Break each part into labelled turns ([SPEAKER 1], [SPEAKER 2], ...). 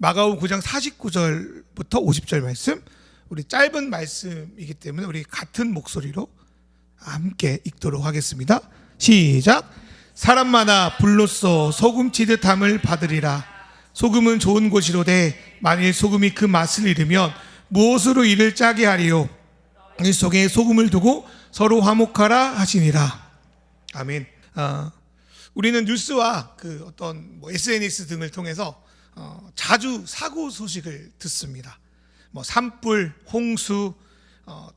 [SPEAKER 1] 마가복음 9장 49절부터 50절 말씀, 우리 짧은 말씀이기 때문에 우리 같은 목소리로 함께 읽도록 하겠습니다. 시작. 사람마다 불로써 소금 치듯함을 받으리라. 소금은 좋은 것이로되 만일 소금이 그 맛을 잃으면 무엇으로 이를 짜게 하리요. 이 속에 소금을 두고 서로 화목하라 하시니라. 아멘. 우리는 뉴스와 그 어떤 SNS 등을 통해서 자주 사고 소식을 듣습니다. 산불, 홍수,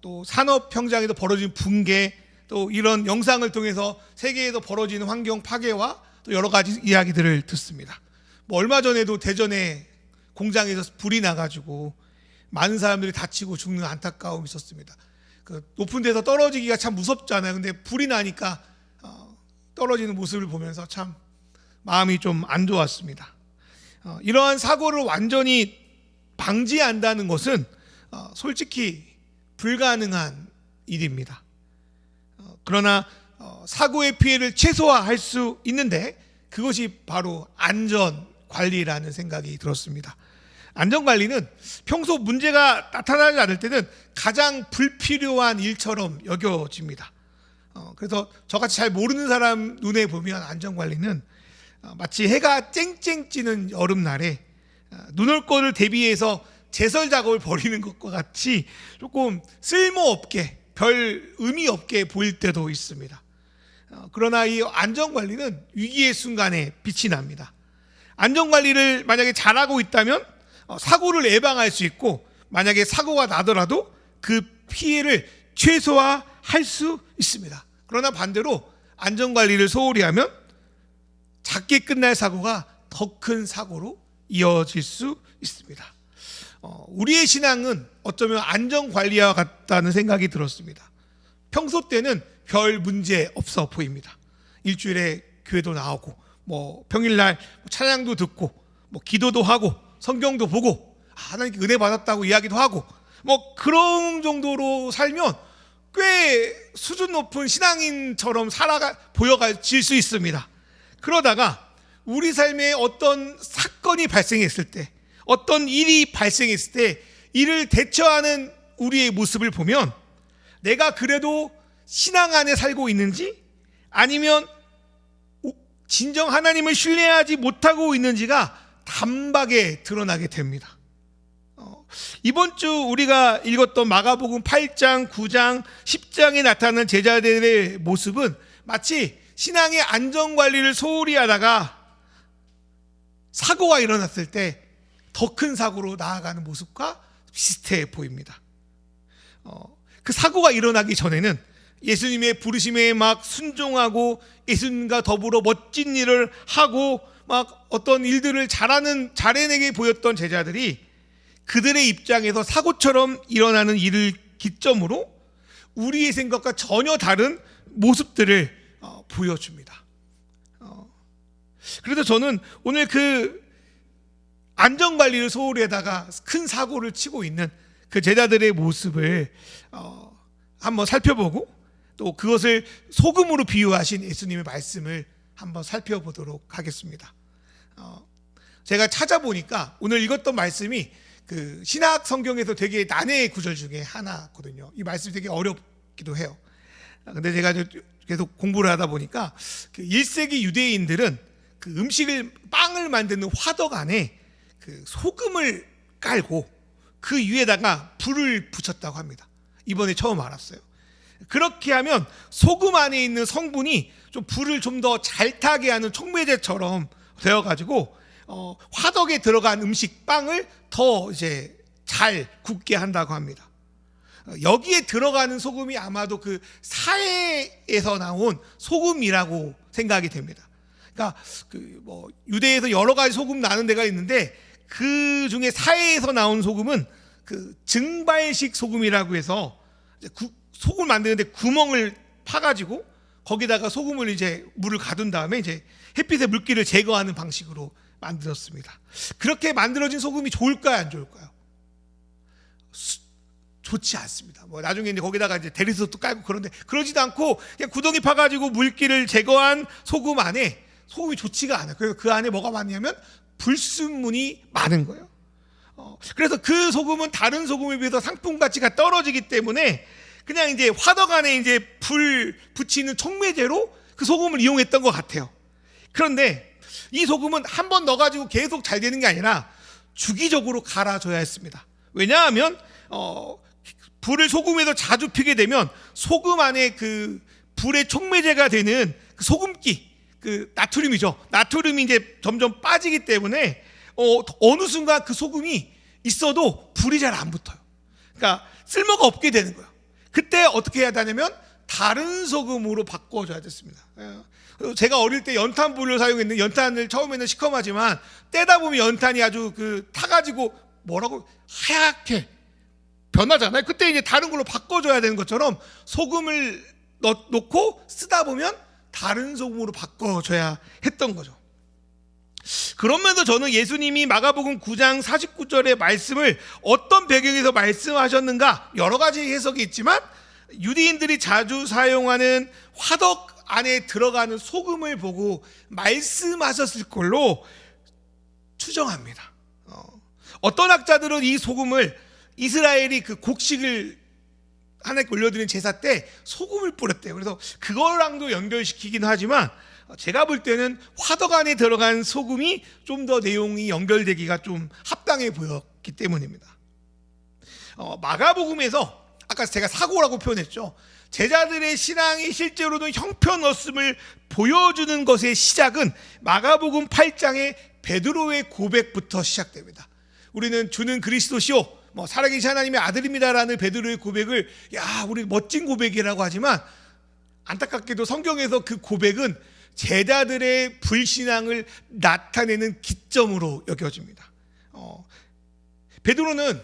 [SPEAKER 1] 또 산업 현장에도 벌어진 붕괴, 또 이런 영상을 통해서 세계에도 벌어지는 환경 파괴와 또 여러 가지 이야기들을 듣습니다. 얼마 전에도 대전에 공장에서 불이 나가지고 많은 사람들이 다치고 죽는 안타까움이 있었습니다. 그 높은 데서 떨어지기가 참 무섭잖아요. 근데 불이 나니까 떨어지는 모습을 보면서 참 마음이 좀 안 좋았습니다. 이러한 사고를 완전히 방지한다는 것은 솔직히 불가능한 일입니다. 그러나 사고의 피해를 최소화할 수 있는데 그것이 바로 안전관리라는 생각이 들었습니다. 안전관리는 평소 문제가 나타나지 않을 때는 가장 불필요한 일처럼 여겨집니다. 그래서 저같이 잘 모르는 사람 눈에 보면 안전관리는 마치 해가 쨍쨍 찌는 여름날에 눈 올 거를 대비해서 제설 작업을 벌이는 것과 같이 조금 쓸모없게, 별 의미 없게 보일 때도 있습니다. 그러나 이 안전관리는 위기의 순간에 빛이 납니다. 안전관리를 만약에 잘하고 있다면 사고를 예방할 수 있고, 만약에 사고가 나더라도 그 피해를 최소화할 수 있습니다. 그러나 반대로 안전관리를 소홀히 하면 작게 끝날 사고가 더 큰 사고로 이어질 수 있습니다. 우리의 신앙은 어쩌면 안전관리와 같다는 생각이 들었습니다. 평소 때는 별 문제 없어 보입니다. 일주일에 교회도 나오고, 평일날 찬양도 듣고, 기도도 하고, 성경도 보고, 하나님께 은혜 받았다고 이야기도 하고, 그런 정도로 살면 꽤 수준 높은 신앙인처럼 보여질 수 있습니다. 그러다가 우리 삶에 어떤 사건이 발생했을 때, 어떤 일이 발생했을 때 이를 대처하는 우리의 모습을 보면 내가 그래도 신앙 안에 살고 있는지, 아니면 진정 하나님을 신뢰하지 못하고 있는지가 단박에 드러나게 됩니다. 이번 주 우리가 읽었던 마가복음 8장, 9장, 10장에 나타나는 제자들의 모습은 마치 신앙의 안전관리를 소홀히 하다가 사고가 일어났을 때 더 큰 사고로 나아가는 모습과 비슷해 보입니다. 그 사고가 일어나기 전에는 예수님의 부르심에 막 순종하고 예수님과 더불어 멋진 일을 하고 막 어떤 일들을 잘해내게 보였던 제자들이 그들의 입장에서 사고처럼 일어나는 일을 기점으로 우리의 생각과 전혀 다른 모습들을 보여줍니다. 그래서 저는 오늘 그 안전관리를 소홀히 하다가 큰 사고를 치고 있는 그 제자들의 모습을 한번 살펴보고, 또 그것을 소금으로 비유하신 예수님의 말씀을 한번 살펴보도록 하겠습니다. 제가 찾아보니까 오늘 읽었던 말씀이 그 신약 성경에서 되게 난해의 구절 중에 하나거든요. 이 말씀이 되게 어렵기도 해요. 근데 제가 계속 공부를 하다 보니까 그 1세기 유대인들은 그 빵을 만드는 화덕 안에 그 소금을 깔고 그 위에다가 불을 붙였다고 합니다. 이번에 처음 알았어요. 그렇게 하면 소금 안에 있는 성분이 좀 불을 좀 더 잘 타게 하는 촉매제처럼 되어가지고 화덕에 들어간 빵을 더 이제 잘 굽게 한다고 합니다. 여기에 들어가는 소금이 아마도 그 사해에서 나온 소금이라고 생각이 됩니다. 그러니까 유대에서 여러 가지 소금 나는 데가 있는데 그 중에 사해에서 나온 소금은 그 증발식 소금이라고 해서 소금을 만드는데 구멍을 파가지고 거기다가 소금을 이제 물을 가둔 다음에 이제 햇빛의 물기를 제거하는 방식으로 만들었습니다. 그렇게 만들어진 소금이 좋을까요, 안 좋을까요? 좋지 않습니다. 나중에 이제 거기다가 이제 대리석도 깔고 그런데 그러지도 않고 그냥 구덩이 파가지고 물기를 제거한 소금 안에 소금이 좋지가 않아요. 그래서 그 안에 뭐가 많냐면 불순물이 많은 거예요. 그래서 그 소금은 다른 소금에 비해서 상품 가치가 떨어지기 때문에 그냥 이제 화덕 안에 이제 불 붙이는 촉매제로 그 소금을 이용했던 것 같아요. 그런데 이 소금은 한 번 넣어가지고 계속 잘 되는 게 아니라 주기적으로 갈아줘야 했습니다. 왜냐하면 불을 소금에서 자주 피게 되면 소금 안에 그 불의 촉매제가 되는 그 소금기, 그 나트륨이죠. 나트륨이 이제 점점 빠지기 때문에 어느 순간 그 소금이 있어도 불이 잘 안 붙어요. 그러니까 쓸모가 없게 되는 거예요. 그때 어떻게 해야 되냐면 다른 소금으로 바꿔줘야 됐습니다. 제가 어릴 때 연탄불을 사용했는데 연탄을 처음에는 시커하지만 떼다 보면 연탄이 아주 타가지고 뭐라고 하얗게 변하잖아요. 그때 이제 다른 걸로 바꿔줘야 되는 것처럼 소금을 넣고 쓰다 보면 다른 소금으로 바꿔줘야 했던 거죠. 그러면서 저는 예수님이 마가복음 9장 49절의 말씀을 어떤 배경에서 말씀하셨는가 여러 가지 해석이 있지만 유대인들이 자주 사용하는 화덕 안에 들어가는 소금을 보고 말씀하셨을 걸로 추정합니다. 어떤 학자들은 이 소금을 이스라엘이 그 곡식을 하나님께 올려드리는 제사 때 소금을 뿌렸대요. 그래서 그거랑도 연결시키긴 하지만 제가 볼 때는 화덕 안에 들어간 소금이 좀 더 내용이 연결되기가 좀 합당해 보였기 때문입니다. 마가복음에서 아까 제가 사고라고 표현했죠. 제자들의 신앙이 실제로는 형편없음을 보여주는 것의 시작은 마가복음 8장의 베드로의 고백부터 시작됩니다. 우리는 주는 그리스도시요 살아계신 하나님의 아들입니다라는 베드로의 고백을 우리 멋진 고백이라고 하지만 안타깝게도 성경에서 그 고백은 제자들의 불신앙을 나타내는 기점으로 여겨집니다. 베드로는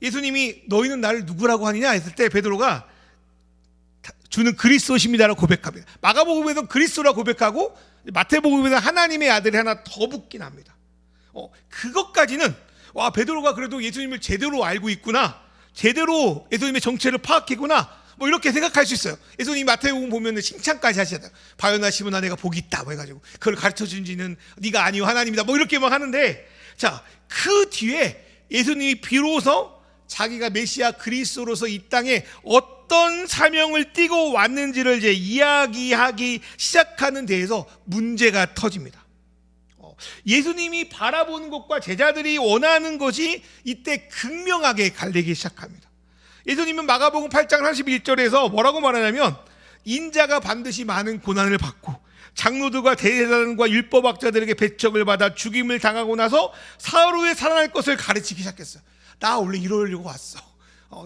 [SPEAKER 1] 예수님이 너희는 나를 누구라고 하느냐 했을 때 베드로가 주는 그리스도십니다라고 고백합니다. 마가복음에서 그리스도라고 고백하고 마태복음에서 하나님의 아들이 하나 더 붙긴 합니다. 그것까지는 베드로가 그래도 예수님을 제대로 알고 있구나, 제대로 예수님의 정체를 파악했구나, 이렇게 생각할 수 있어요. 예수님이 마태복음 보면 칭찬까지 하시잖아요. 바요나 시몬아 내가 복이 있다 해가지고 그걸 가르쳐준 지는 네가 아니요 하나님이다 이렇게 막 하는데, 자, 그 뒤에 예수님이 비로소 자기가 메시아 그리스도로서 이 땅에 어떤 사명을 띠고 왔는지를 이제 이야기하기 시작하는 데에서 문제가 터집니다. 예수님이 바라보는 것과 제자들이 원하는 것이 이때 극명하게 갈리기 시작합니다. 예수님은 마가복음 8장 31절에서 뭐라고 말하냐면 인자가 반드시 많은 고난을 받고 장로들과 대제사장과 율법학자들에게 배척을 받아 죽임을 당하고 나서 사흘 후에 살아날 것을 가르치기 시작했어요. 나 원래 이러려고 왔어.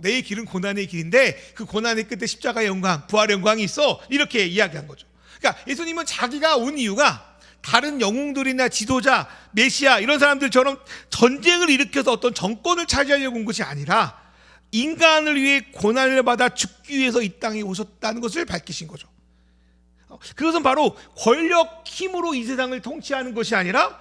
[SPEAKER 1] 내 길은 고난의 길인데 그 고난의 끝에 십자가의 영광, 부활의 영광이 있어. 이렇게 이야기한 거죠. 그러니까 예수님은 자기가 온 이유가 다른 영웅들이나 지도자, 메시아 이런 사람들처럼 전쟁을 일으켜서 어떤 정권을 차지하려고 온 것이 아니라 인간을 위해 고난을 받아 죽기 위해서 이 땅에 오셨다는 것을 밝히신 거죠. 그것은 바로 권력, 힘으로 이 세상을 통치하는 것이 아니라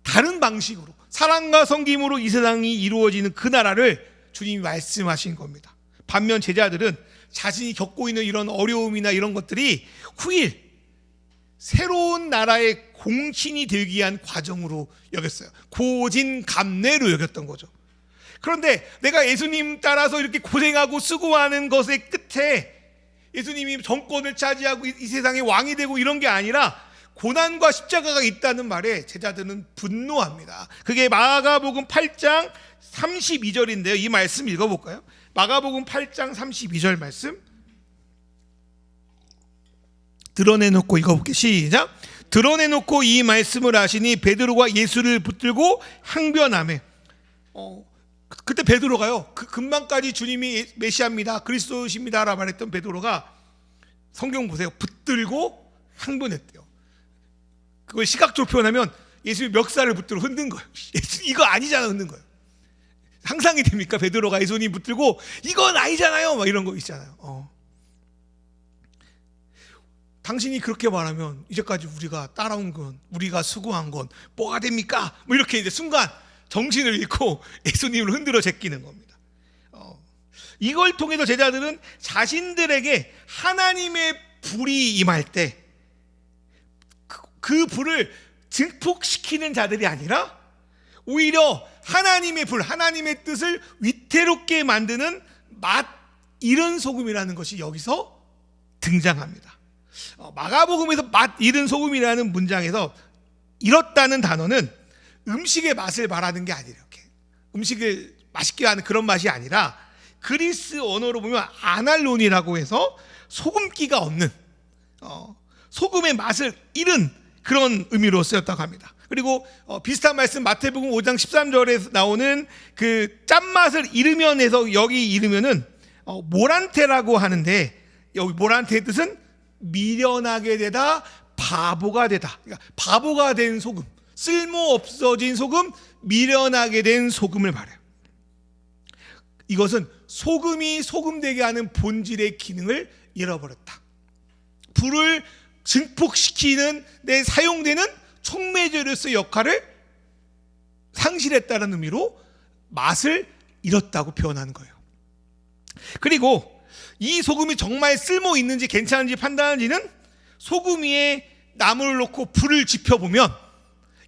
[SPEAKER 1] 다른 방식으로 사랑과 섬김으로 이 세상이 이루어지는 그 나라를 주님이 말씀하신 겁니다. 반면 제자들은 자신이 겪고 있는 이런 어려움이나 이런 것들이 후일 새로운 나라의 공신이 되기 위한 과정으로 여겼어요. 고진감래로 여겼던 거죠. 그런데 내가 예수님 따라서 이렇게 고생하고 수고하는 것의 끝에 예수님이 정권을 차지하고 이 세상의 왕이 되고 이런 게 아니라 고난과 십자가가 있다는 말에 제자들은 분노합니다. 그게 마가복음 8장 32절인데요. 이 말씀 읽어볼까요? 마가복음 8장 32절 말씀 드러내놓고 읽어볼게요. 시작. 드러내놓고 이 말씀을 하시니 베드로가 예수를 붙들고 항변하매. 그때 베드로가요, 금방까지 주님이 메시아입니다, 그리스도십니다 라고 말했던 베드로가 성경 보세요, 붙들고 항변했대요. 그걸 시각적으로 표현하면 예수님이 멱살을 붙들고 흔든 거예요. 이거 아니잖아 흔든 거예요. 상상이 됩니까? 베드로가 예수님 붙들고 이건 아니잖아요 막 이런 거 있잖아요. 당신이 그렇게 말하면 이제까지 우리가 따라온 건, 우리가 수고한 건 뭐가 됩니까? 이렇게 이제 순간 정신을 잃고 예수님을 흔들어 제끼는 겁니다. 이걸 통해서 제자들은 자신들에게 하나님의 불이 임할 때 그 불을 증폭시키는 자들이 아니라 오히려 하나님의 불, 하나님의 뜻을 위태롭게 만드는 맛 잃은 소금이라는 것이 여기서 등장합니다. 마가복음에서 맛 잃은 소금이라는 문장에서 잃었다는 단어는 음식의 맛을 말하는 게 아니에요. 이렇게 음식을 맛있게 하는 그런 맛이 아니라 그리스 언어로 보면 아날론이라고 해서 소금기가 없는 소금의 맛을 잃은 그런 의미로 쓰였다고 합니다. 그리고 비슷한 말씀 마태복음 5장 13절에 나오는 그 짠맛을 잃으면에서 여기 잃으면은 모란테라고 하는데, 여기 모란테의 뜻은 미련하게 되다, 바보가 되다. 그러니까 바보가 된 소금, 쓸모 없어진 소금, 미련하게 된 소금을 말해요. 이것은 소금이 소금되게 하는 본질의 기능을 잃어버렸다. 불을 증폭시키는 데 사용되는 촉매제로서의 역할을 상실했다는 의미로 맛을 잃었다고 표현하는 거예요. 그리고 이 소금이 정말 쓸모 있는지 괜찮은지 판단하는지는 소금 위에 나무를 놓고 불을 지펴보면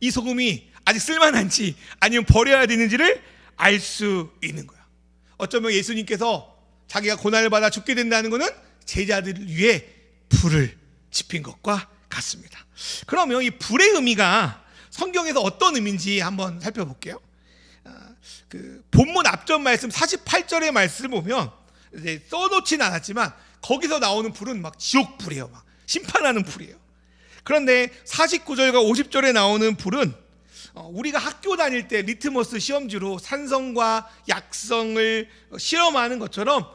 [SPEAKER 1] 이 소금이 아직 쓸만한지 아니면 버려야 되는지를 알 수 있는 거야. 어쩌면 예수님께서 자기가 고난을 받아 죽게 된다는 것은 제자들을 위해 불을 지핀 것과 같습니다. 그러면 이 불의 의미가 성경에서 어떤 의미인지 한번 살펴볼게요. 그 본문 앞전 말씀 48절의 말씀을 보면 이제 써놓지는 않았지만 거기서 나오는 불은 막 지옥불이에요. 막 심판하는 불이에요. 그런데 49절과 50절에 나오는 불은 우리가 학교 다닐 때 리트머스 시험지로 산성과 약성을 실험하는 것처럼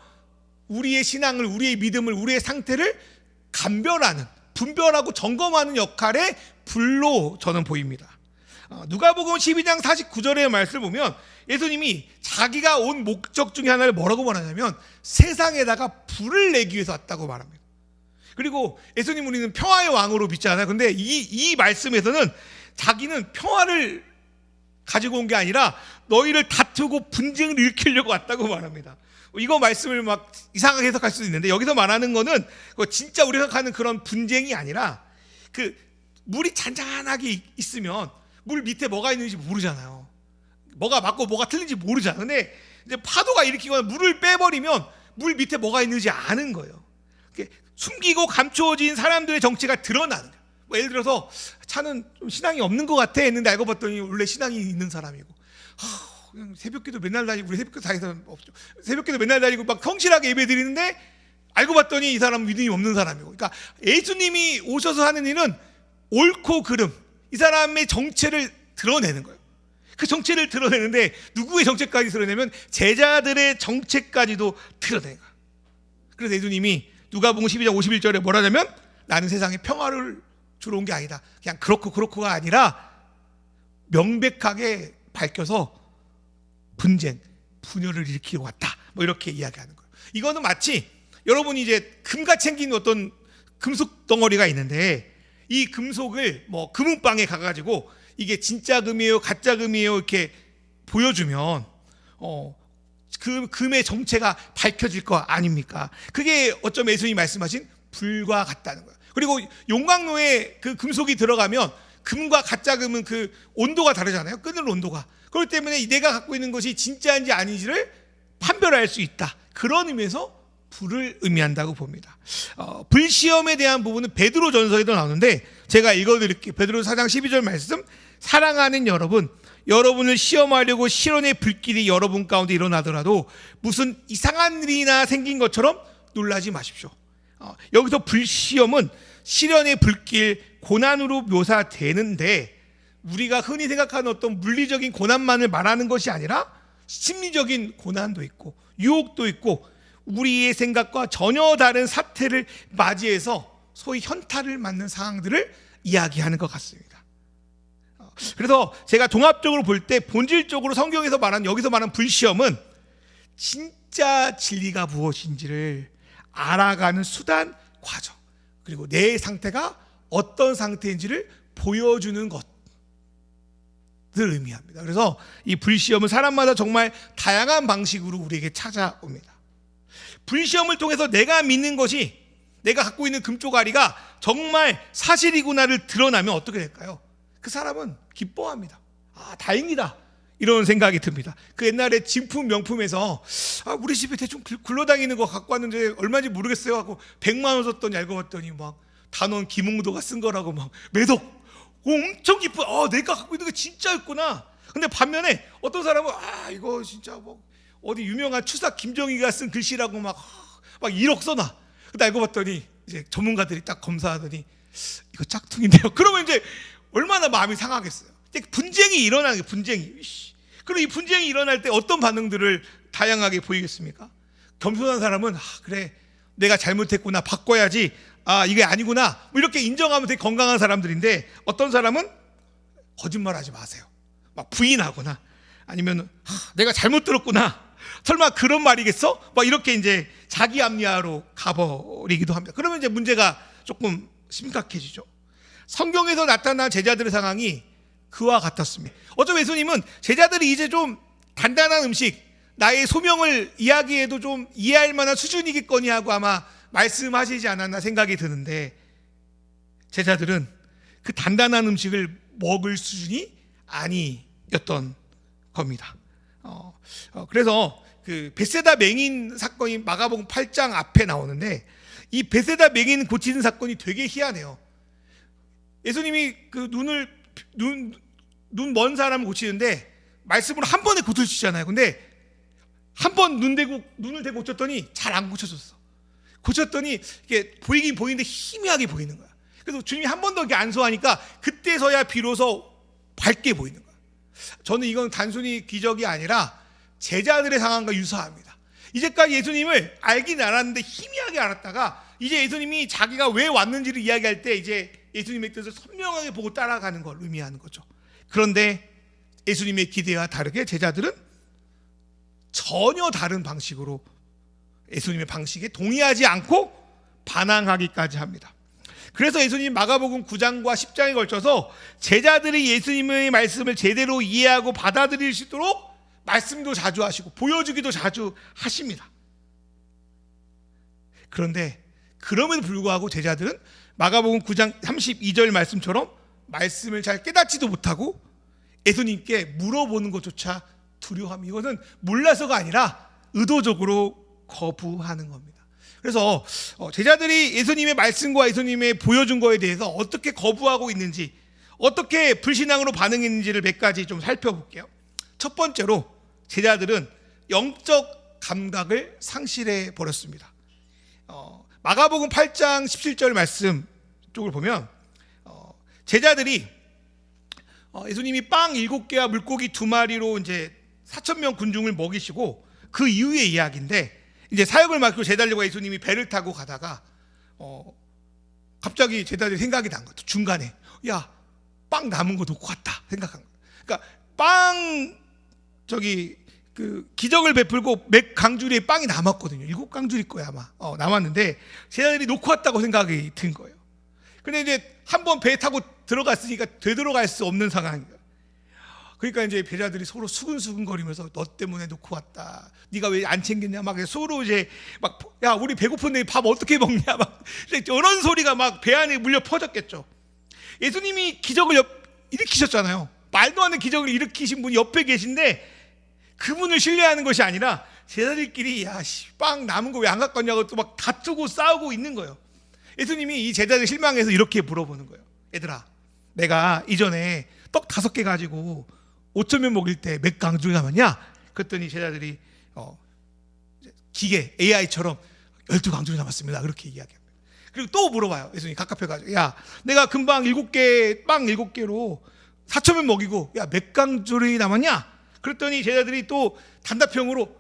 [SPEAKER 1] 우리의 신앙을, 우리의 믿음을, 우리의 상태를 감별하는, 분별하고 점검하는 역할의 불로 저는 보입니다. 누가복음 12장 49절의 말씀을 보면 예수님이 자기가 온 목적 중에 하나를 뭐라고 말하냐면 세상에다가 불을 내기 위해서 왔다고 말합니다. 그리고 예수님 우리는 평화의 왕으로 믿잖아요. 근데 이 말씀에서는 자기는 평화를 가지고 온 게 아니라 너희를 다투고 분쟁을 일으키려고 왔다고 말합니다. 이거 말씀을 막 이상하게 해석할 수도 있는데 여기서 말하는 거는 진짜 우리가 생각하는 그런 분쟁이 아니라 그 물이 잔잔하게 있으면 물 밑에 뭐가 있는지 모르잖아요. 뭐가 맞고 뭐가 틀린지 모르잖아요. 근데 이제 파도가 일으키거나 물을 빼버리면 물 밑에 뭐가 있는지 아는 거예요. 숨기고 감추어진 사람들의 정체가 드러나는 거예요. 뭐 예를 들어서 차는 좀 신앙이 없는 것 같아 했는데 알고 봤더니 원래 신앙이 있는 사람이고, 그냥 새벽기도 맨날 다니고, 우리 새벽기도 다니는 사람 없죠. 새벽기도 맨날 다니고 막 성실하게 예배 드리는데 알고 봤더니 이 사람은 믿음이 없는 사람이고. 그러니까 예수님이 오셔서 하는 일은 옳고 그름, 이 사람의 정체를 드러내는 거예요. 그 정체를 드러내는데 누구의 정체까지 드러내면 제자들의 정체까지도 드러내는 거예요. 그래서 예수님이 누가복음 12장 51절에 뭐라냐면 나는 세상에 평화를 주러 온 게 아니다. 그냥 그렇고가 아니라 명백하게 밝혀서 분쟁, 분열을 일으키러 왔다. 뭐 이렇게 이야기하는 거예요. 이거는 마치 여러분이 이제 금같이 생긴 어떤 금속 덩어리가 있는데 이 금속을 뭐 금은방에 가가지고 이게 진짜 금이에요, 가짜 금이에요 이렇게 보여주면 그 금의 정체가 밝혀질 거 아닙니까? 그게 어쩌면 예수님이 말씀하신 불과 같다는 거예요. 그리고 용광로에 그 금속이 들어가면 금과 가짜 금은 그 온도가 다르잖아요. 끓는 온도가. 그렇기 때문에 내가 갖고 있는 것이 진짜인지 아닌지를 판별할 수 있다. 그런 의미에서 불을 의미한다고 봅니다. 불시험에 대한 부분은 베드로 전서에도 나오는데 제가 읽어드릴게요. 베드로 4장 12절 말씀. 사랑하는 여러분, 여러분을 시험하려고 실온의 불길이 여러분 가운데 일어나더라도 무슨 이상한 일이나 생긴 것처럼 놀라지 마십시오. 여기서 불시험은 시련의 불길, 고난으로 묘사되는데 우리가 흔히 생각하는 어떤 물리적인 고난만을 말하는 것이 아니라 심리적인 고난도 있고 유혹도 있고 우리의 생각과 전혀 다른 사태를 맞이해서 소위 현타를 맞는 상황들을 이야기하는 것 같습니다. 그래서 제가 종합적으로 볼 때 본질적으로 성경에서 말하는 여기서 말하는 불시험은 진짜 진리가 무엇인지를 알아가는 수단, 과정, 그리고 내 상태가 어떤 상태인지를 보여주는 것을 의미합니다. 그래서 이 불시험은 사람마다 정말 다양한 방식으로 우리에게 찾아옵니다. 불시험을 통해서 내가 믿는 것이, 내가 갖고 있는 금조가리가 정말 사실이구나를 드러나면 어떻게 될까요? 그 사람은 기뻐합니다. 다행이다. 이런 생각이 듭니다. 그 옛날에 진품 명품에서 우리 집에 대충 굴러다니는 거 갖고 왔는데 얼마인지 모르겠어요 하고 100만 원 썼더니 알고 봤더니 막 단원 김홍도가 쓴 거라고 막 매덕 엄청 기뻐. 내가 갖고 있는 게 진짜였구나. 근데 반면에 어떤 사람은 이거 진짜 뭐 어디 유명한 추사 김정희가 쓴 글씨라고 막 1억 써놔. 근데 알고 봤더니 이제 전문가들이 딱 검사하더니 이거 짝퉁인데요. 그러면 이제 얼마나 마음이 상하겠어요. 분쟁이 일어나는 게 분쟁이. 그리고 이 분쟁이 일어날 때 어떤 반응들을 다양하게 보이겠습니까? 겸손한 사람은 그래 내가 잘못했구나 바꿔야지. 이게 아니구나. 뭐 이렇게 인정하면 되게 건강한 사람들인데 어떤 사람은 거짓말하지 마세요. 막 부인하거나 아니면 내가 잘못 들었구나. 설마 그런 말이겠어? 막 이렇게 이제 자기 합리화로 가버리기도 합니다. 그러면 이제 문제가 조금 심각해지죠. 성경에서 나타난 제자들의 상황이 그와 같았습니다. 어쩌면 예수님은 제자들이 이제 좀 단단한 음식, 나의 소명을 이야기해도 좀 이해할 만한 수준이겠거니 하고 아마 말씀하시지 않았나 생각이 드는데 제자들은 그 단단한 음식을 먹을 수준이 아니었던 겁니다. 그래서 그 베세다 맹인 사건이 마가복음 8장 앞에 나오는데 이 베세다 맹인 고치는 사건이 되게 희한해요. 예수님이 그 눈 먼 사람을 고치는데 말씀으로 한 번에 고쳐주시잖아요. 근데 한 번 눈을 대고 고쳤더니 잘 안 고쳐졌어. 고쳤더니 이게 보이긴 보이는데 희미하게 보이는 거야. 그래서 주님이 한 번 더 이렇게 안수하니까 그때서야 비로소 밝게 보이는 거야. 저는 이건 단순히 기적이 아니라 제자들의 상황과 유사합니다. 이제까지 예수님을 알긴 알았는데 희미하게 알았다가 이제 예수님이 자기가 왜 왔는지를 이야기할 때 이제 예수님의 뜻을 선명하게 보고 따라가는 걸 의미하는 거죠. 그런데 예수님의 기대와 다르게 제자들은 전혀 다른 방식으로 예수님의 방식에 동의하지 않고 반항하기까지 합니다. 그래서 예수님 마가복음 9장과 10장에 걸쳐서 제자들이 예수님의 말씀을 제대로 이해하고 받아들일 수 있도록 말씀도 자주 하시고 보여주기도 자주 하십니다. 그런데 그럼에도 불구하고 제자들은 마가복음 9장 32절 말씀처럼 말씀을 잘 깨닫지도 못하고 예수님께 물어보는 것조차 두려워합니다. 이것은 몰라서가 아니라 의도적으로 거부하는 겁니다. 그래서 제자들이 예수님의 말씀과 예수님의 보여준 거에 대해서 어떻게 거부하고 있는지, 어떻게 불신앙으로 반응했는지를 몇 가지 좀 살펴볼게요. 첫 번째로 제자들은 영적 감각을 상실해 버렸습니다. 마가복음 8장 17절 말씀 쪽을 보면 제자들이 예수님이 빵 7개와 물고기 2마리로 이제 4,000명 군중을 먹이시고 그 이후의 이야기인데 이제 사역을 맡고 제자들과 예수님이 배를 타고 가다가 갑자기 제자들이 생각이 난 거죠. 중간에 빵 남은 거 놓고 왔다 생각한 거예요. 그러니까 그 기적을 베풀고 몇 강주리에 빵이 남았거든요. 7강주리 거야 아마 남았는데 제자들이 놓고 왔다고 생각이 든 거예요. 근데 이제 한번 배 타고 들어갔으니까 되돌아갈 수 없는 상황이에요. 그러니까 이제 제자들이 서로 수근수근거리면서 너 때문에 놓고 왔다. 네가 왜 안 챙겼냐? 막 서로 이제 막 우리 배고픈데 밥 어떻게 먹냐? 막 이런 소리가 막 배 안에 물려 퍼졌겠죠. 예수님이 기적을 일으키셨잖아요. 말도 안 되는 기적을 일으키신 분이 옆에 계신데 그분을 신뢰하는 것이 아니라 제자들끼리 빵 남은 거 왜 안 갖고 왔냐고 또 막 다투고 싸우고 있는 거예요. 예수님이 이 제자들 실망해서 이렇게 물어보는 거예요. 얘들아, 내가 이전에 떡 5개 가지고 5,000명 먹일 때 몇 강주리 남았냐? 그랬더니 제자들이 기계 AI처럼 12강주리 남았습니다. 그렇게 이야기합니다. 그리고 또 물어봐요. 예수님이 갑갑해가지고 내가 금방 빵 7개로 4,000명 먹이고 몇 강주리 남았냐? 그랬더니 제자들이 또 단답형으로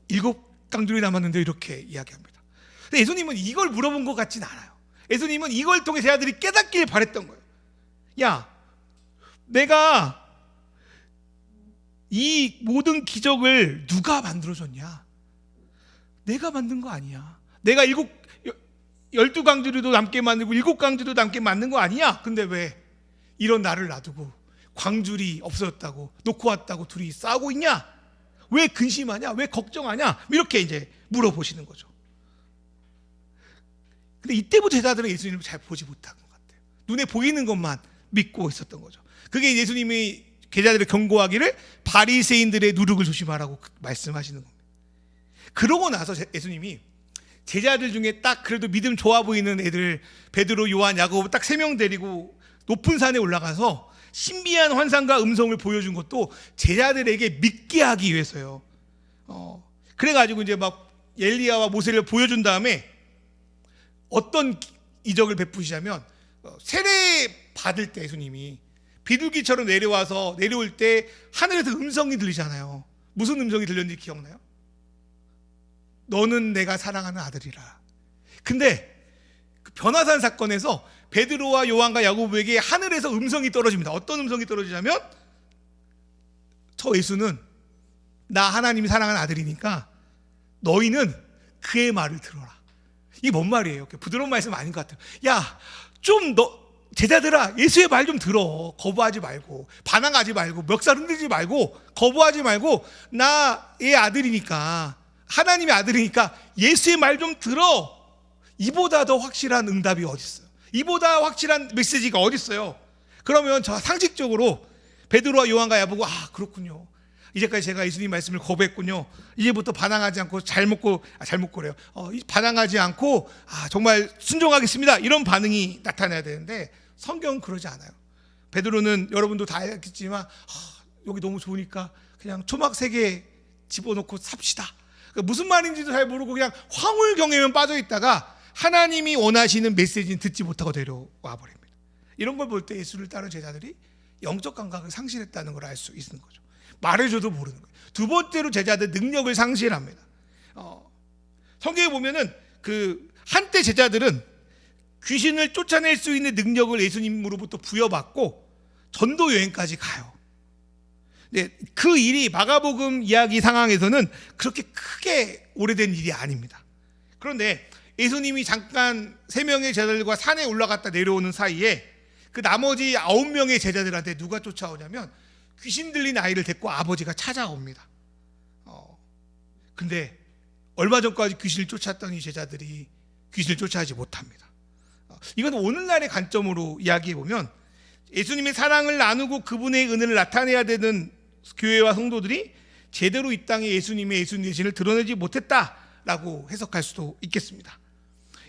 [SPEAKER 1] 7강주리 남았는데 이렇게 이야기합니다. 근데 예수님은 이걸 물어본 것 같진 않아요. 예수님은 이걸 통해 제자들이 깨닫길 바랬던 거예요. 내가 이 모든 기적을 누가 만들어줬냐? 내가 만든 거 아니야. 내가 12강주리도 남게 만들고 7강주리도 남게 만든 거 아니야? 근데 왜 이런 나를 놔두고 광주리 없어졌다고 놓고 왔다고 둘이 싸우고 있냐? 왜 근심하냐? 왜 걱정하냐? 이렇게 이제 물어보시는 거죠. 근데 이때부터 제자들은 예수님을 잘 보지 못한 것 같아요. 눈에 보이는 것만 믿고 있었던 거죠. 그게 예수님이 제자들을 경고하기를 바리새인들의 누룩을 조심하라고 말씀하시는 겁니다. 그러고 나서 예수님이 제자들 중에 딱 그래도 믿음 좋아 보이는 애들, 베드로, 요한, 야고보 딱 3명 데리고 높은 산에 올라가서 신비한 환상과 음성을 보여준 것도 제자들에게 믿게 하기 위해서요. 그래가지고 이제 막 엘리야와 모세를 보여준 다음에 어떤 이적을 베푸시자면, 세례 받을 때 예수님이 비둘기처럼 내려올 때 하늘에서 음성이 들리잖아요. 무슨 음성이 들렸는지 기억나요? 너는 내가 사랑하는 아들이라. 근데 그 변화산 사건에서 베드로와 요한과 야고보에게 하늘에서 음성이 떨어집니다. 어떤 음성이 떨어지냐면, 저 예수는 나 하나님이 사랑하는 아들이니까 너희는 그의 말을 들어라. 이게 뭔 말이에요? 부드러운 말씀 아닌 것 같아요. 야, 좀 제자들아, 예수의 말 좀 들어. 거부하지 말고, 반항하지 말고, 멱살 흔들지 말고, 거부하지 말고, 나의 아들이니까, 하나님의 아들이니까 예수의 말 좀 들어. 이보다 더 확실한 응답이 어디 있어요? 이보다 확실한 메시지가 어디 있어요? 그러면 저 상식적으로 베드로와 요한과 야고보가 그렇군요. 이제까지 제가 예수님 말씀을 거부했군요. 이제부터 반항하지 않고 반항하지 않고 정말 순종하겠습니다. 이런 반응이 나타나야 되는데 성경은 그러지 않아요. 베드로는 여러분도 다 알겠지만 여기 너무 좋으니까 그냥 초막 3개 집어넣고 삽시다. 무슨 말인지도 잘 모르고 그냥 황홀경에만 빠져 있다가 하나님이 원하시는 메시지는 듣지 못하고 데려와 버립니다. 이런 걸 볼 때 예수를 따른 제자들이 영적 감각을 상실했다는 걸 알 수 있는 거죠. 말해줘도 모르는 거예요. 두 번째로 제자들 능력을 상실합니다. 성경에 보면은 한때 제자들은 귀신을 쫓아낼 수 있는 능력을 예수님으로부터 부여받고 전도 여행까지 가요. 근데 그 일이 마가복음 이야기 상황에서는 그렇게 크게 오래된 일이 아닙니다. 그런데 예수님이 잠깐 3명의 제자들과 산에 올라갔다 내려오는 사이에 그 나머지 9명의 제자들한테 누가 쫓아오냐면 귀신 들린 아이를 데리고 아버지가 찾아옵니다. 근데 얼마 전까지 귀신을 쫓았던 이 제자들이 귀신을 쫓아하지 못합니다. 이건 오늘날의 관점으로 이야기해보면 예수님의 사랑을 나누고 그분의 은혜를 나타내야 되는 교회와 성도들이 제대로 이 땅에 예수님의 예수 내신을 드러내지 못했다라고 해석할 수도 있겠습니다.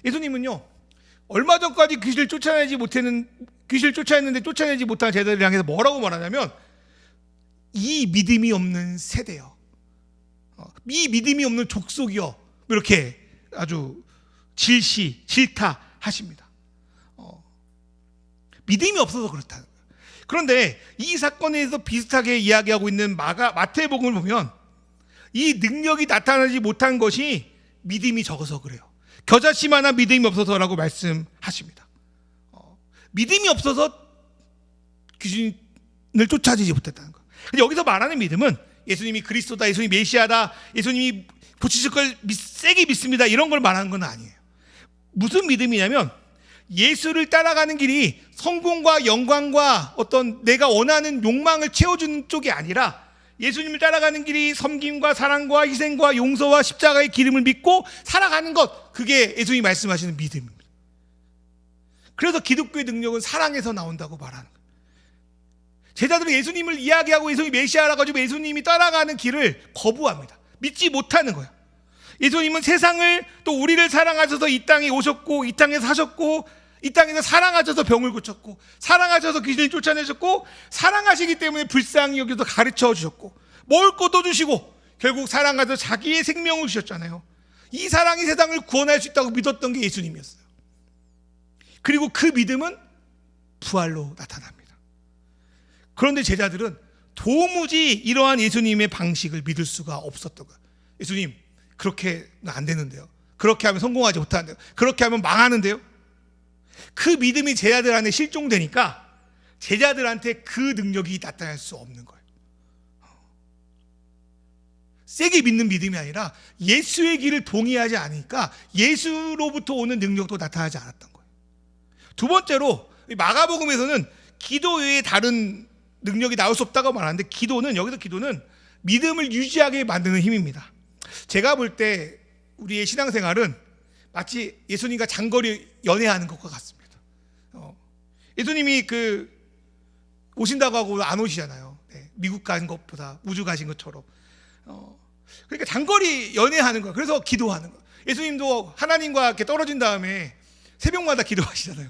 [SPEAKER 1] 예수님은요, 얼마 전까지 귀신을 쫓아냈는데 쫓아내지 못한 제자들을 향해서 뭐라고 말하냐면, 이 믿음이 없는 세대요, 이 믿음이 없는 족속이요, 이렇게 아주 질타하십니다. 믿음이 없어서 그렇다는 거예요. 그런데 이 사건에서 비슷하게 이야기하고 있는 마태복음을 보면 이 능력이 나타나지 못한 것이 믿음이 적어서 그래요. 겨자씨만한 믿음이 없어서라고 말씀하십니다. 믿음이 없어서 귀신을 쫓아지지 못했다는 거예요. 근데 여기서 말하는 믿음은 예수님이 그리스도다, 예수님이 메시아다, 예수님이 고치실 걸 세게 믿습니다, 이런 걸 말하는 건 아니에요. 무슨 믿음이냐면 예수를 따라가는 길이 성공과 영광과 어떤 내가 원하는 욕망을 채워주는 쪽이 아니라 예수님을 따라가는 길이 섬김과 사랑과 희생과 용서와 십자가의 기름을 믿고 살아가는 것, 그게 예수님이 말씀하시는 믿음입니다. 그래서 기독교의 능력은 사랑에서 나온다고 말하는 거예요. 제자들은 예수님을 이야기하고 예수님이 메시아라고 가지고 예수님이 따라가는 길을 거부합니다. 믿지 못하는 거예요. 예수님은 세상을 또 우리를 사랑하셔서 이 땅에 오셨고, 이 땅에 사셨고, 이 땅에서 사랑하셔서 병을 고쳤고, 사랑하셔서 귀신을 쫓아내셨고, 사랑하시기 때문에 불쌍히 여기서 가르쳐 주셨고, 먹을 것도 주시고, 결국 사랑하셔서 자기의 생명을 주셨잖아요. 이 사랑이 세상을 구원할 수 있다고 믿었던 게 예수님이었어요. 그리고 그 믿음은 부활로 나타납니다. 그런데 제자들은 도무지 이러한 예수님의 방식을 믿을 수가 없었던 거예요. 예수님, 그렇게는 안 되는데요. 그렇게 하면 성공하지 못하는데요. 그렇게 하면 망하는데요. 그 믿음이 제자들 안에 실종되니까 제자들한테 그 능력이 나타날 수 없는 거예요. 세게 믿는 믿음이 아니라 예수의 길을 동의하지 않으니까 예수로부터 오는 능력도 나타나지 않았던 거예요. 두 번째로 마가복음에서는 기도 외에 다른 능력이 나올 수 없다고 말하는데, 여기서 기도는 믿음을 유지하게 만드는 힘입니다. 제가 볼 때 우리의 신앙생활은 마치 예수님과 장거리 연애하는 것과 같습니다. 예수님이 오신다고 하고 안 오시잖아요. 네. 미국 간 것보다 우주 가신 것처럼. 그러니까 장거리 연애하는 거예요. 그래서 기도하는 거예요. 예수님도 하나님과 이렇게 떨어진 다음에 새벽마다 기도하시잖아요.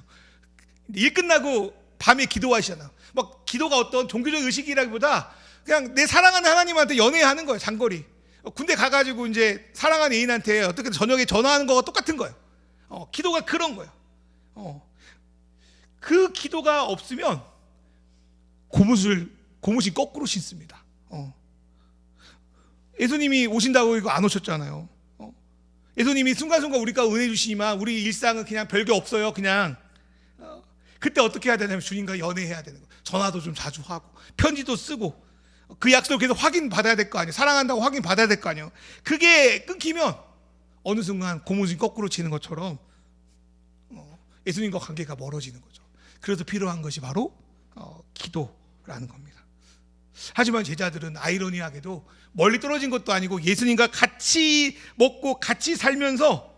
[SPEAKER 1] 일 끝나고 밤에 기도하시잖아요. 막 기도가 어떤 종교적 의식이라기보다 그냥 내 사랑하는 하나님한테 연애하는 거예요. 장거리. 군대 가가지고 이제 사랑하는 애인한테 어떻게 저녁에 전화하는 거와 똑같은 거예요. 기도가 그런 거예요. 그 기도가 없으면 고무신 거꾸로 신습니다. 예수님이 오신다고 이거 안 오셨잖아요. 예수님이 순간순간 우리가 은혜 주시지만 우리 일상은 그냥 별게 없어요. 그냥 그때 어떻게 해야 되냐면 주님과 연애해야 되는 거예요. 전화도 좀 자주 하고 편지도 쓰고 그 약속을 계속 확인 받아야 될 거 아니에요. 사랑한다고 확인 받아야 될 거 아니에요. 그게 끊기면 어느 순간 고무신 거꾸로 치는 것처럼 예수님과 관계가 멀어지는 거죠. 그래서 필요한 것이 바로 기도라는 겁니다. 하지만 제자들은 아이러니하게도 멀리 떨어진 것도 아니고 예수님과 같이 먹고 같이 살면서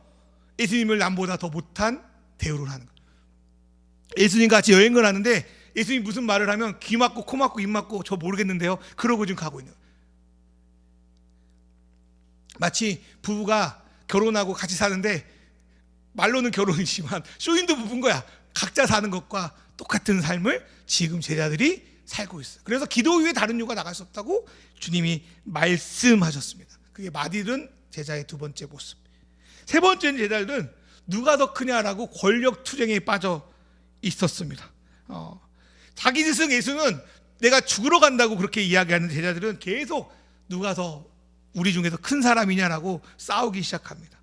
[SPEAKER 1] 예수님을 남보다 더 못한 대우를 하는 거예요. 예수님과 같이 여행을 하는데 예수님이 무슨 말을 하면 귀 막고 코 막고 입 막고 저 모르겠는데요 그러고 지금 가고 있는 거예요. 마치 부부가 결혼하고 같이 사는데 말로는 결혼이지만 쇼윈도 부부인 거야. 각자 사는 것과 똑같은 삶을 지금 제자들이 살고 있어요. 그래서 기도 위에 다른 이유가 나갈 수 없다고 주님이 말씀하셨습니다. 그게 맏일은 제자의 두 번째 모습. 세 번째는 제자들은 누가 더 크냐라고 권력 투쟁에 빠져 있었습니다. 자기 스승 예수는 내가 죽으러 간다고 그렇게 이야기하는 제자들은 계속 누가 더 우리 중에서 큰 사람이냐라고 싸우기 시작합니다.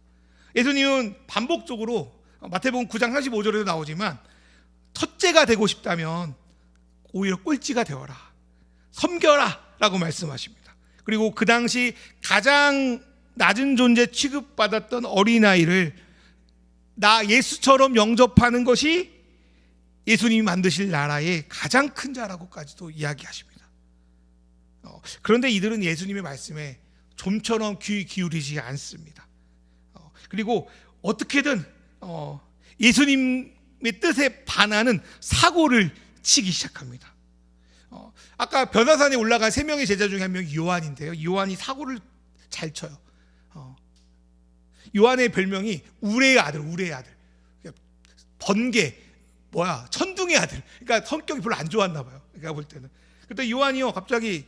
[SPEAKER 1] 예수님은 반복적으로 마태복음 9장 35절에도 나오지만 첫째가 되고 싶다면 오히려 꼴찌가 되어라, 섬겨라 라고 말씀하십니다. 그리고 그 당시 가장 낮은 존재 취급받았던 어린아이를 나 예수처럼 영접하는 것이 예수님이 만드실 나라의 가장 큰 자라고까지도 이야기하십니다. 그런데 이들은 예수님의 말씀에 좀처럼 귀 기울이지 않습니다. 그리고 어떻게든 예수님의 뜻에 반하는 사고를 치기 시작합니다. 아까 변화산에 올라간 세 명의 제자 중에 한 명이 요한인데요. 요한이 사고를 잘 쳐요. 요한의 별명이 우레의 아들. 번개, 천둥의 아들. 그러니까 성격이 별로 안 좋았나 봐요. 제가 볼 때는. 그때 요한이요 갑자기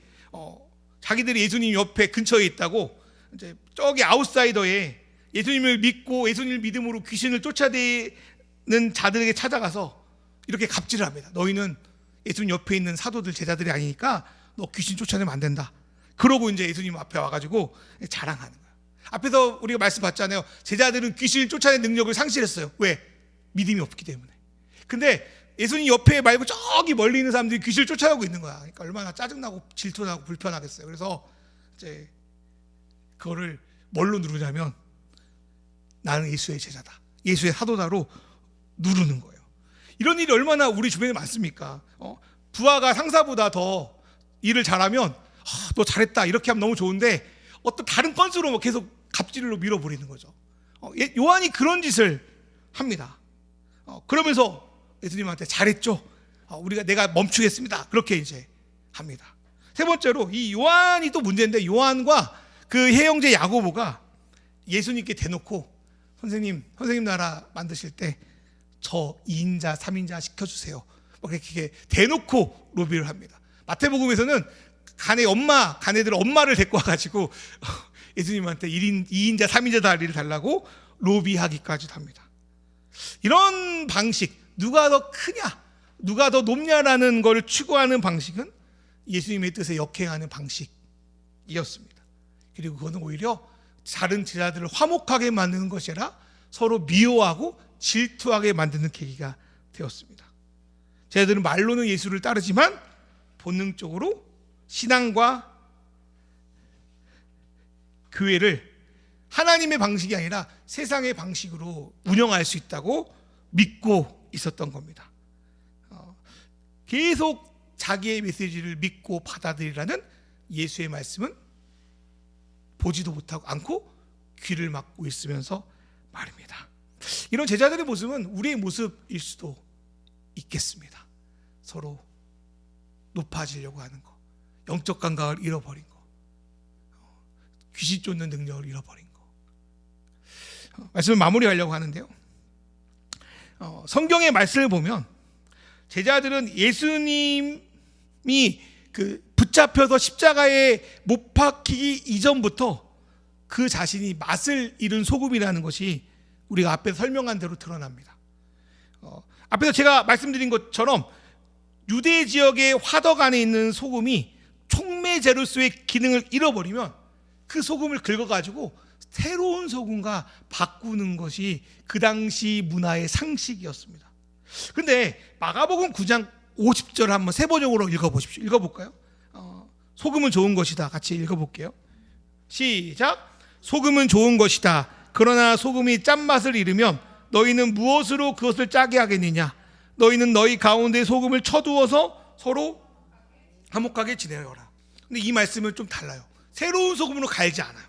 [SPEAKER 1] 자기들이 예수님 옆에 근처에 있다고 이제 저기 아웃사이더에 예수님을 믿고 예수님을 믿음으로 귀신을 쫓아내는 자들에게 찾아가서 이렇게 갑질을 합니다. 너희는 예수님 옆에 있는 사도들 제자들이 아니니까 너 귀신 쫓아내면 안 된다. 그러고 이제 예수님 앞에 와가지고 자랑하는 거예요. 앞에서 우리가 말씀 봤잖아요. 제자들은 귀신을 쫓아내는 능력을 상실했어요. 왜? 믿음이 없기 때문에. 근데 예수님 옆에 말고 저기 멀리 있는 사람들이 귀신을 쫓아내고 있는 거야. 그러니까 얼마나 짜증나고 질투나고 불편하겠어요. 그래서 이제 그거를 뭘로 누르냐면 나는 예수의 제자다, 예수의 사도다로 누르는 거예요. 이런 일이 얼마나 우리 주변에 많습니까? 부하가 상사보다 더 일을 잘하면 너 잘했다 이렇게 하면 너무 좋은데 어떤 다른 건수로 계속 갑질로 밀어버리는 거죠. 요한이 그런 짓을 합니다. 그러면서 예수님한테 잘했죠, 내가 멈추겠습니다, 그렇게 이제 합니다. 세 번째로 이 요한이 또 문제인데, 요한과 그 해형제 야고보가 예수님께 대놓고 선생님 나라 만드실 때 저 2인자 3인자 시켜주세요, 이렇게 대놓고 로비를 합니다. 마태복음에서는 가네들 엄마를 데리고 와가지고 예수님한테 2인자 3인자 다리를 달라고 로비하기까지 합니다. 이런 방식, 누가 더 크냐, 누가 더 높냐라는 걸 추구하는 방식은 예수님의 뜻에 역행하는 방식이었습니다. 그리고 그거는 오히려 다른 제자들을 화목하게 만드는 것이 아니라 서로 미워하고 질투하게 만드는 계기가 되었습니다. 제자들은 말로는 예수를 따르지만 본능적으로 신앙과 교회를 하나님의 방식이 아니라 세상의 방식으로 운영할 수 있다고 믿고 있었던 겁니다. 계속 자기의 메시지를 믿고 받아들이라는 예수의 말씀은 보지도 못하고 않고 귀를 막고 있으면서 말입니다. 이런 제자들의 모습은 우리의 모습일 수도 있겠습니다. 서로 높아지려고 하는 거, 영적 감각을 잃어버린 거, 귀신 쫓는 능력을 잃어버린 거. 말씀을 마무리하려고 하는데요. 성경의 말씀을 보면 제자들은 예수님이 붙잡혀서 십자가에 못 박히기 이전부터 그 자신이 맛을 잃은 소금이라는 것이 우리가 앞에서 설명한 대로 드러납니다. 앞에서 제가 말씀드린 것처럼 유대 지역의 화덕 안에 있는 소금이 촉매제로서의 기능을 잃어버리면 그 소금을 긁어가지고 새로운 소금과 바꾸는 것이 그 당시 문화의 상식이었습니다. 그런데 마가복음 9장 50절 한번 세 번역으로 읽어보십시오. 읽어볼까요? 소금은 좋은 것이다. 같이 읽어볼게요. 시작. 소금은 좋은 것이다. 그러나 소금이 짠맛을 잃으면 너희는 무엇으로 그것을 짜게 하겠느냐? 너희는 너희 가운데 소금을 쳐두어서 서로 화목하게 지내어라. 근데 이 말씀은 좀 달라요. 새로운 소금으로 갈지 않아요.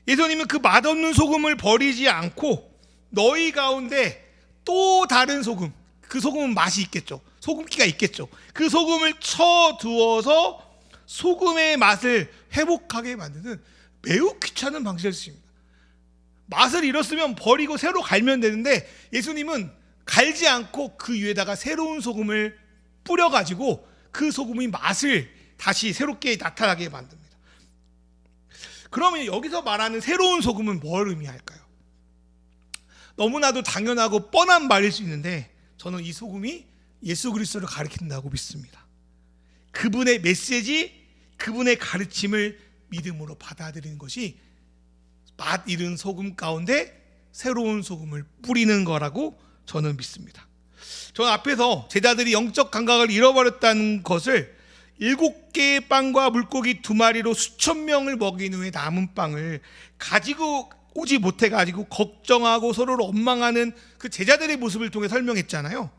[SPEAKER 1] 예수님은 그 맛없는 소금을 버리지 않고 너희 가운데 또 다른 소금, 그 소금은 맛이 있겠죠. 소금기가 있겠죠. 그 소금을 쳐두어서 소금의 맛을 회복하게 만드는 매우 귀찮은 방식을 쓰십니다. 맛을 잃었으면 버리고 새로 갈면 되는데 예수님은 갈지 않고 그 위에다가 새로운 소금을 뿌려가지고 그 소금의 맛을 다시 새롭게 나타나게 만듭니다. 그러면 여기서 말하는 새로운 소금은 뭘 의미할까요? 너무나도 당연하고 뻔한 말일 수 있는데 저는 이 소금이 예수 그리스도를 가리킨다고 믿습니다. 그분의 메시지, 그분의 가르침을 믿음으로 받아들이는 것이 맛 잃은 소금 가운데 새로운 소금을 뿌리는 거라고 저는 믿습니다. 저는 앞에서 제자들이 영적 감각을 잃어버렸다는 것을 7개의 빵과 물고기 2마리로 수천 명을 먹인 후에 남은 빵을 가지고 오지 못해가지고 걱정하고 서로를 원망하는 그 제자들의 모습을 통해 설명했잖아요.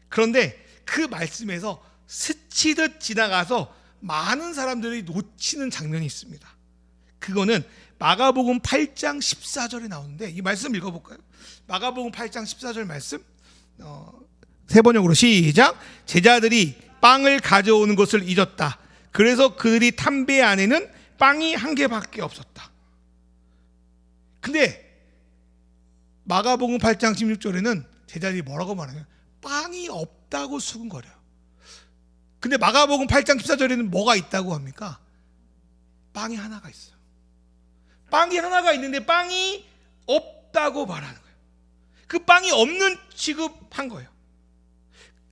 [SPEAKER 1] 그런데 그 말씀에서 스치듯 지나가서 많은 사람들이 놓치는 장면이 있습니다. 그거는 마가복음 8장 14절에 나오는데 이 말씀 읽어볼까요? 마가복음 8장 14절 말씀 세 번역으로 시작. 제자들이 빵을 가져오는 것을 잊었다. 그래서 그들이 탄 배 안에는 빵이 한 개밖에 없었다. 근데 마가복음 8장 16절에는 제자들이 뭐라고 말하냐면 빵이 없다고 수군거려요. 근데 마가복음 8장 14절에는 뭐가 있다고 합니까? 빵이 하나가 있어요. 빵이 하나가 있는데 빵이 없다고 말하는 거예요. 그 빵이 없는 취급한 거예요.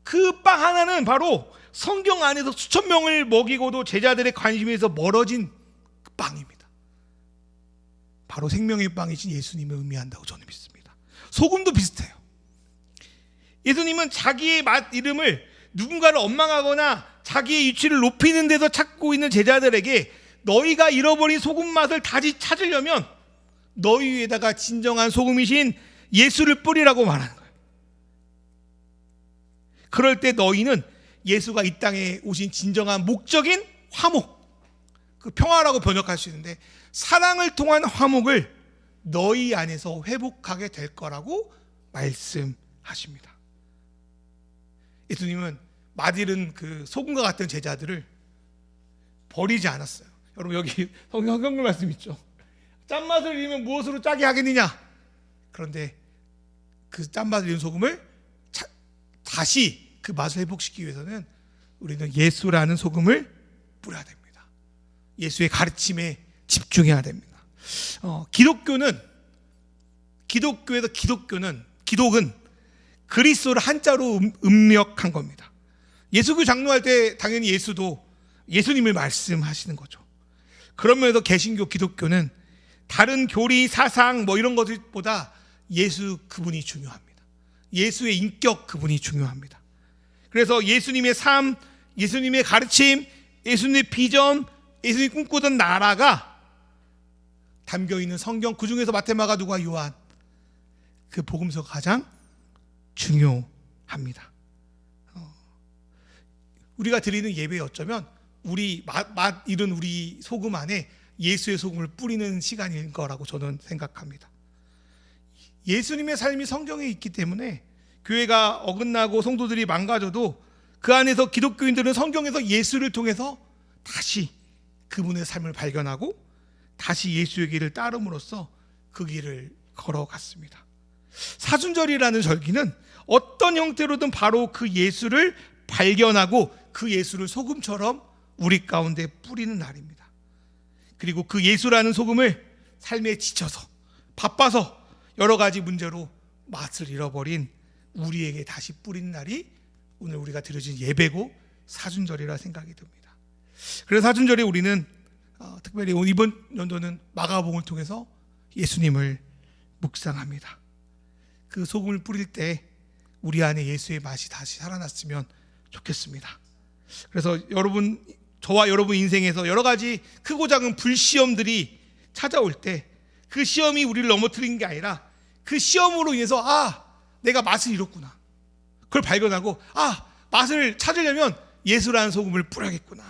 [SPEAKER 1] 그 빵 하나는 바로 성경 안에서 수천 명을 먹이고도 제자들의 관심에서 멀어진 그 빵입니다. 바로 생명의 빵이신 예수님을 의미한다고 저는 믿습니다. 소금도 비슷해요. 예수님은 자기의 맛 이름을 누군가를 원망하거나 자기의 위치를 높이는 데서 찾고 있는 제자들에게 너희가 잃어버린 소금 맛을 다시 찾으려면 너희 위에다가 진정한 소금이신 예수를 뿌리라고 말하는 거예요. 그럴 때 너희는 예수가 이 땅에 오신 진정한 목적인 화목, 그 평화라고 번역할 수 있는데 사랑을 통한 화목을 너희 안에서 회복하게 될 거라고 말씀하십니다. 예수님은 맛이른 그 소금과 같은 제자들을 버리지 않았어요. 여러분 여기 성경 말씀 있죠. 짠맛을 잃으면 무엇으로 짜게 하겠느냐. 그런데 그 짠맛을 잃은 소금을 다시 그 맛을 회복시키기 위해서는 우리는 예수라는 소금을 뿌려야 됩니다. 예수의 가르침에 집중해야 됩니다. 기독은 그리스도를 한자로 음력한 겁니다. 예수교 장로할 때 당연히 예수도 예수님을 말씀하시는 거죠. 그러면서 개신교, 기독교는 다른 교리, 사상 뭐 이런 것보다 예수 그분이 중요합니다. 예수의 인격 그분이 중요합니다. 그래서 예수님의 삶, 예수님의 가르침, 예수님의 비전, 예수님이 꿈꾸던 나라가 담겨있는 성경, 그 중에서 마태, 마가, 누가, 요한 그 복음서가 가장 중요합니다. 우리가 드리는 예배에 어쩌면 우리 맛 잃은 우리 소금 안에 예수의 소금을 뿌리는 시간인 거라고 저는 생각합니다. 예수님의 삶이 성경에 있기 때문에 교회가 어긋나고 성도들이 망가져도 그 안에서 기독교인들은 성경에서 예수를 통해서 다시 그분의 삶을 발견하고 다시 예수의 길을 따름으로써 그 길을 걸어갔습니다. 사순절이라는 절기는 어떤 형태로든 바로 그 예수를 발견하고 그 예수를 소금처럼 우리 가운데 뿌리는 날입니다. 그리고 그 예수라는 소금을 삶에 지쳐서 바빠서 여러 가지 문제로 맛을 잃어버린 우리에게 다시 뿌리는 날이 오늘 우리가 드려진 예배고 사순절이라 생각이 듭니다. 그래서 사순절에 우리는 특별히 이번 연도는 마가복음을 통해서 예수님을 묵상합니다. 그 소금을 뿌릴 때 우리 안에 예수의 맛이 다시 살아났으면 좋겠습니다. 그래서 저와 여러분 인생에서 여러 가지 크고 작은 불시험들이 찾아올 때 그 시험이 우리를 넘어뜨리는 게 아니라 그 시험으로 인해서 내가 맛을 잃었구나, 그걸 발견하고 맛을 찾으려면 예수라는 소금을 뿌려야겠구나,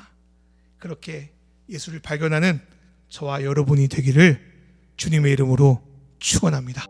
[SPEAKER 1] 그렇게 예수를 발견하는 저와 여러분이 되기를 주님의 이름으로 축원합니다.